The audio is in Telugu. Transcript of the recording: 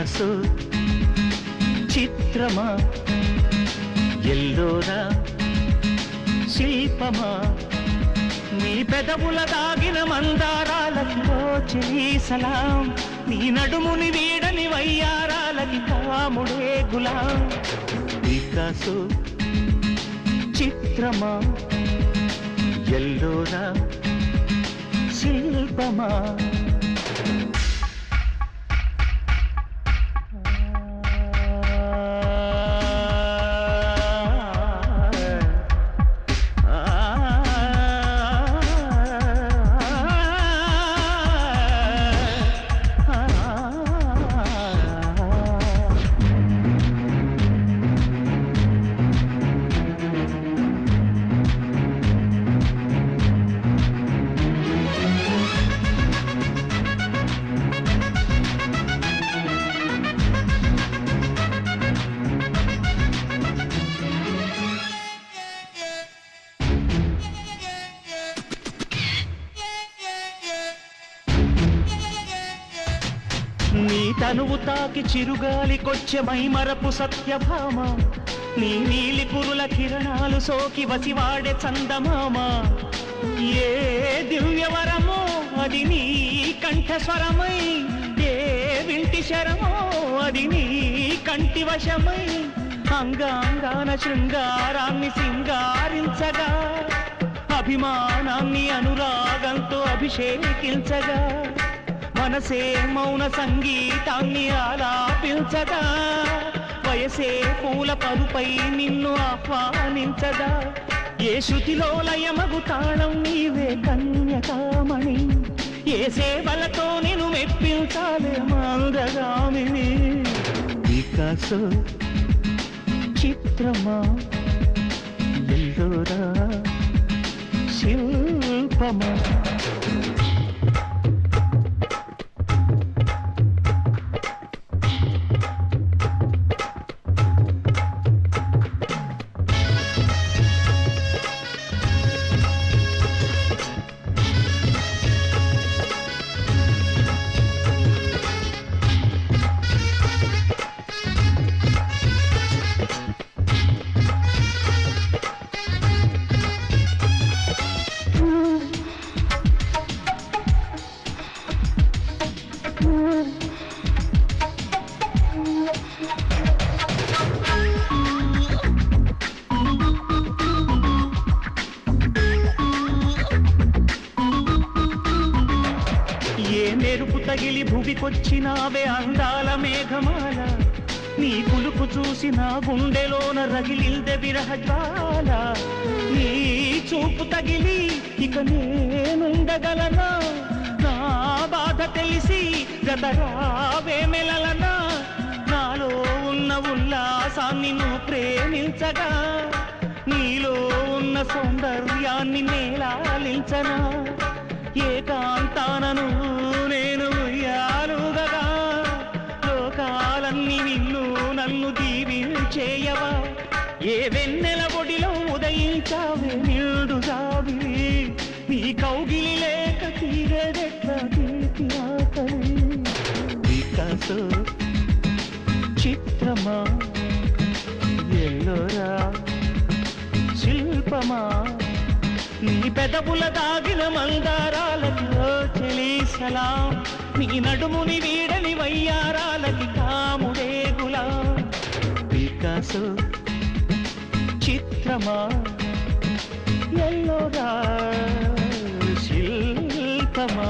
పికాసో చిత్రమా ఎల్లోరా శిల్పమా నీ పెదవుల దాగిన మందారాలకి చెలి సలాం నీ నడుముని వీడని వయ్యారాలకి కాముడే గులాం పికాసో చిత్రమా ఎల్లోరా శిల్పమా నీ తనువు తాకి చిరుగాలికొచ్చే మైమరపు సత్యభామ నీ నీలి కురుల కిరణాలు సోకి వసివాడే చందమామ ఏ దివ్యవరమో అది నీ కంఠస్వరమై ఏ వింటి శరమో అది నీ కంటి వశమై అంగాంగాన శృంగారాన్ని సింగారించగా అభిమానాన్ని అనురాగంతో అభిషేకించగా మనసే మౌన సంగీతాన్ని ఆలాపించగా వయసే పూల పరుపై నిన్ను ఆహ్వానించగా ఏ శృతిలో లయమగు తాళం నీవే కన్యకామణి ఏ సేవలతో నిన్ను మెప్పించాలే మందగామిని పికాసో చిత్రమా ఎల్లోరా శిల్పమా మెరుపు తగిలి భువికొచ్చినావే అందాల మేఘమాల నీ కులుపు చూసి నా గుండెలోన రగిలిందె విరహజ్వాల నీ చూపు తగిలి ఇక నేనుండగలనా నా బాధ తెలిసి గతరావే మెలలనా నాలో ఉన్న ఉల్లాసాన్ని నువ్వు ప్రేమించగా నీలో ఉన్న సౌందర్యాన్ని నేలాలించనా ఏకాంతానను నేను ఉయ్యాలుగగా లోకాలన్నీ నిన్ను నన్ను దీవించేయవా ఏ వెన్నెల ఒడిలో ఉదయించావే నిండుగావి నీ కౌగిలి లేక తీరేదెట్లా తీపి ఆకలి పికాసో చిత్రమా ఎల్లోరా శిల్పమా నీ పెదవుల దాగిన మందారాలకి చెలి సలాం నీ నడుముని వీడని వయ్యారాలకి కాముడే గులాం పికాసో చిత్రమా ఎల్లోరా శిల్పమా